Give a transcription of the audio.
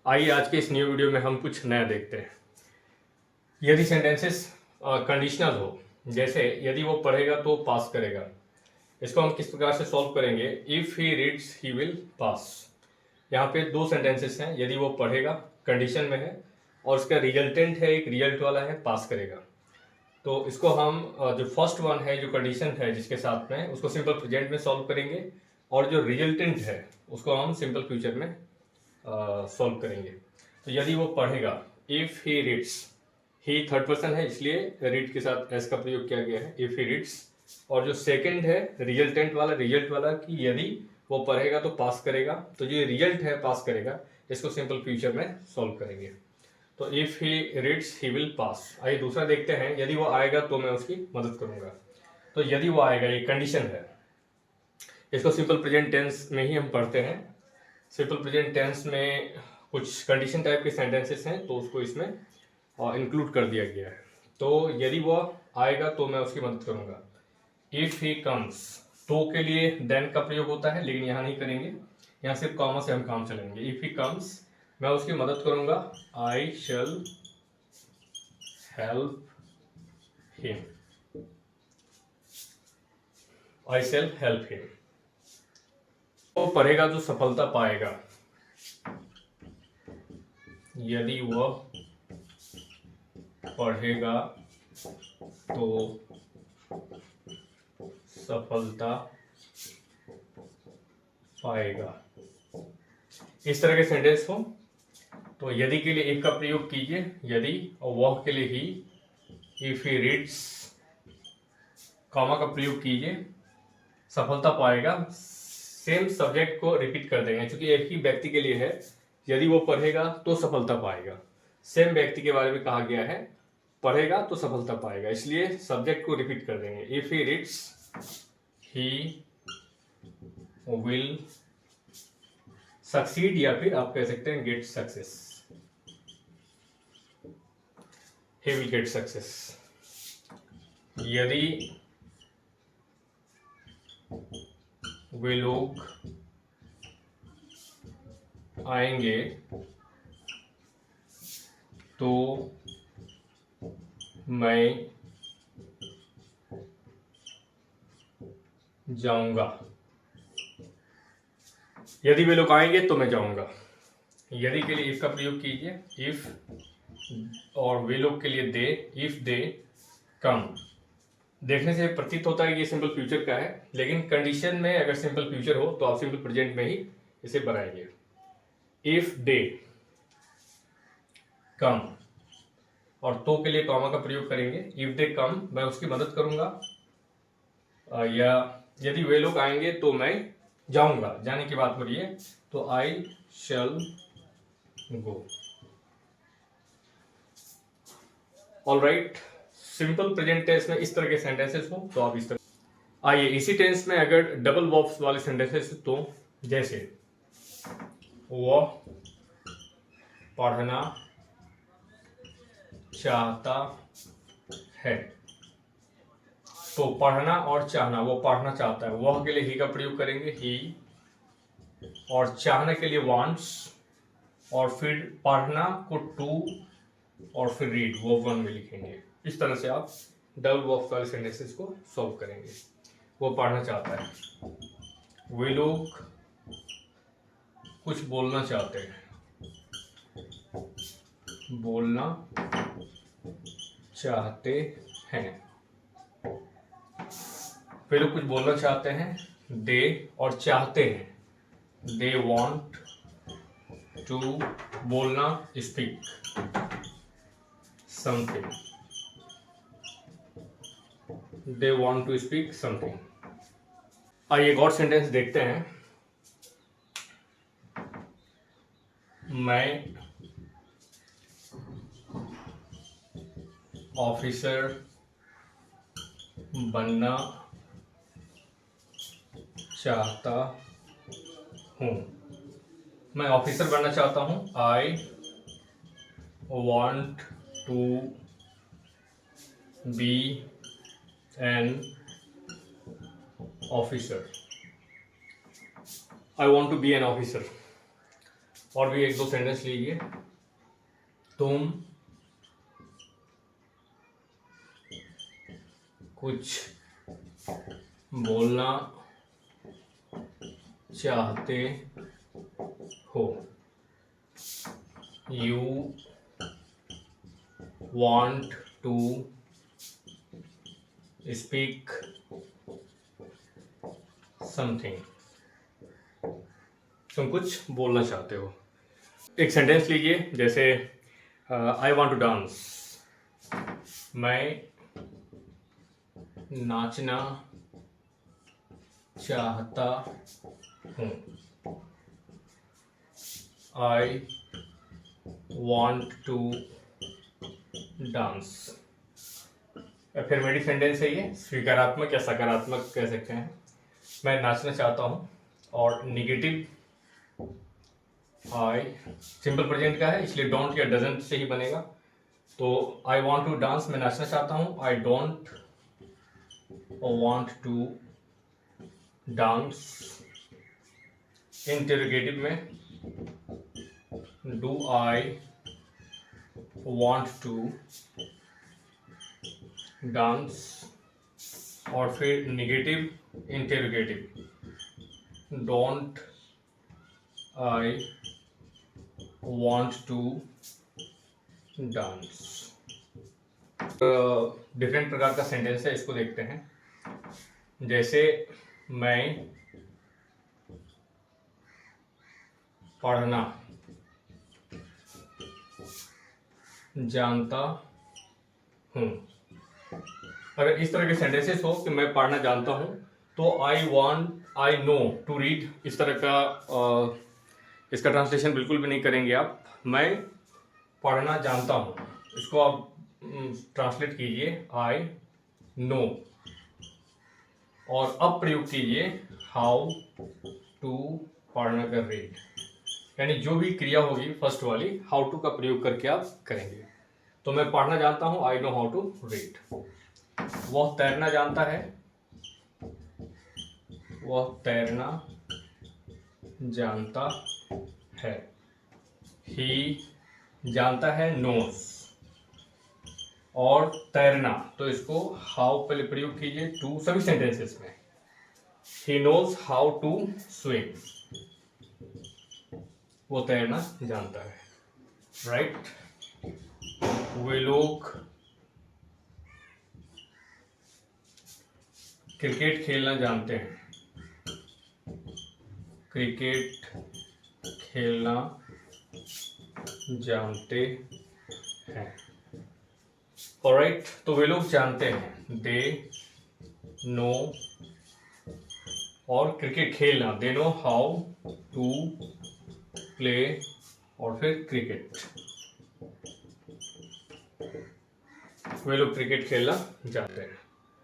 आइए आज के इस न्यू वीडियो में हम कुछ नया देखते हैं। यदि सेंटेंसेस कंडीशनल हो, जैसे यदि वो पढ़ेगा तो पास करेगा, इसको हम किस प्रकार से सॉल्व करेंगे। If he reads he will pass. यहाँ पे दो सेंटेंसेस हैं, यदि वो पढ़ेगा कंडीशन में है और उसका रिजल्टेंट है, एक रिजल्ट वाला है पास करेगा। तो इसको हम जो फर्स्ट वन है, जो कंडीशन है जिसके साथ में, उसको सिंपल प्रेजेंट में सॉल्व करेंगे और जो रिजल्टेंट है उसको हम सिंपल फ्यूचर में सॉल्व करेंगे। तो यदि वो पढ़ेगा, if he reads, he third person है इसलिए रीड के साथ एस का प्रयोग किया गया है, इफ ही रीड्स। और जो सेकंड है रिजल्टेंट वाला, रिजल्ट वाला कि यदि वो पढ़ेगा तो पास करेगा, तो जो रिजल्ट है पास करेगा, इसको सिंपल फ्यूचर में सॉल्व करेंगे। तो if he reads he will pass. आइए दूसरा देखते हैं, यदि वो आएगा तो मैं उसकी मदद करूंगा। तो यदि वो आएगा, ये कंडीशन है, इसको सिंपल प्रेजेंट टेंस में ही हम पढ़ते हैं। सिंपल प्रेजेंट टेंस में कुछ कंडीशन टाइप के सेंटेंसेस हैं, तो उसको इसमें इंक्लूड कर दिया गया है। तो यदि वो आएगा तो मैं उसकी मदद करूंगा। इफ ही कम्स, तो के लिए देन का प्रयोग होता है, लेकिन यहाँ नहीं करेंगे, यहाँ सिर्फ कॉमा से हम काम चलेंगे। इफ ही कम्स, मैं उसकी मदद करूंगा। आई शैल हेल्प हिम, आई शैल हेल्प हिम। वो पढ़ेगा तो सफलता पाएगा, यदि वह पढ़ेगा तो सफलता पाएगा। इस तरह के सेंटेंस हो तो यदि के लिए एक का प्रयोग कीजिए, यदि, और वह के लिए ही। इफ ही रीड्स, कॉमा का प्रयोग कीजिए, सफलता पाएगा। सेम सब्जेक्ट को रिपीट कर देंगे, क्योंकि एक ही व्यक्ति के लिए है। यदि वो पढ़ेगा तो सफलता पाएगा, सेम व्यक्ति के बारे में कहा गया है, पढ़ेगा तो सफलता पाएगा, इसलिए सब्जेक्ट को रिपीट कर देंगे। If he reads he will succeed, या फिर आप कह सकते हैं get success, he will get success. यदि वे लोग आएंगे तो मैं जाऊंगा, यदि वे लोग आएंगे तो मैं जाऊंगा। यदि के लिए इफ का प्रयोग कीजिए, इफ, और वे लोग के लिए दे, इफ दे कम। देखने से प्रतीत होता है कि ये सिंपल फ्यूचर का है, लेकिन कंडीशन में अगर सिंपल फ्यूचर हो तो आप सिंपल प्रेजेंट में ही इसे बनाएंगे। इफ दे कम, और तो के लिए कॉमा का प्रयोग करेंगे। इफ दे कम, मैं उसकी मदद करूंगा। या यदि वे लोग आएंगे तो मैं जाऊंगा, जाने की बात हो रही है, तो I shall go. All right, simple present tense में इस तरह के सेंटेंसेस हो तो आप इस तरह। आइए इसी टेंस में अगर डबल वर्ब्स वाले सेंटेंसेस, तो जैसे वह पढ़ना चाहता है, तो पढ़ना और चाहना, वो पढ़ना चाहता है, वह के लिए ही का प्रयोग करेंगे, ही, और चाहने के लिए वांट्स, और फिर पढ़ना को टू, और फिर रीड, वो वन में लिखेंगे। इस तरह से आप डबल वर्ब्स वाले सेंटेंसेस को सॉल्व करेंगे। वो पढ़ना चाहता है, वे लोग कुछ बोलना चाहते हैं, बोलना चाहते हैं, वे लोग कुछ बोलना चाहते हैं, दे, और चाहते हैं, दे वॉन्ट टू, बोलना speak something, they want to speak something. आइए एक और सेंटेंस देखते हैं। मैं ऑफिसर बनना चाहता हूँ, मैं ऑफिसर बनना चाहता हूँ। I want to be an officer, I want to be an officer. और भी एक दो सेंटेंस लीजिए। तुम कुछ बोलना चाहते हो। You want to speak something। तुम कुछ बोलना चाहते हो। एक सेंटेंस लीजिए, जैसे आई वॉन्ट टू डांस, मैं नाचना चाहता हूँ। I want to dance. Affirmative sentence है ये, स्वीकारात्मक या सकारात्मक कह सकते हैं। मैं नाचना चाहता हूँ। और निगेटिव आई सिंपल प्रेजेंट का है, इसलिए डोंट या डजंट से ही बनेगा। तो आई वॉन्ट टू डांस, मैं नाचना चाहता हूँ। I don't want to dance. Interrogative में do I want to dance. और फिर negative interrogative, don't I want to dance. Different प्रकार का सेंटेंस है, इसको देखते हैं। जैसे मैं पढ़ना जानता हूँ। अगर इस तरह के सेंटेंसेस हो कि मैं पढ़ना जानता हूँ, तो आई नो टू रीड, इस तरह का इसका ट्रांसलेशन बिल्कुल भी नहीं करेंगे आप। मैं पढ़ना जानता हूँ, इसको आप ट्रांसलेट कीजिए आई नो। और अब प्रयोग कीजिए हाउ टू पढ़ना कर रीड, यानी जो भी क्रिया होगी फर्स्ट वाली, हाउ टू का प्रयोग करके आप करेंगे। तो मैं पढ़ना जानता हूँ, I know how to read. वह तैरना जानता है, वह तैरना जानता है। ही जानता है, नोस। और तैरना, तो इसको हाउ पहले प्रयोग कीजिए टू सभी सेंटेंसेस में। He knows how to swim, वो तैरना जानता है। राइट। वे लोग क्रिकेट खेलना जानते हैं, क्रिकेट खेलना जानते हैं। ऑलराइट, तो वे लोग जानते हैं, दे नो। और क्रिकेट खेलना, they know how to play. और फिर क्रिकेट, वे लोग क्रिकेट खेलना जानते हैं।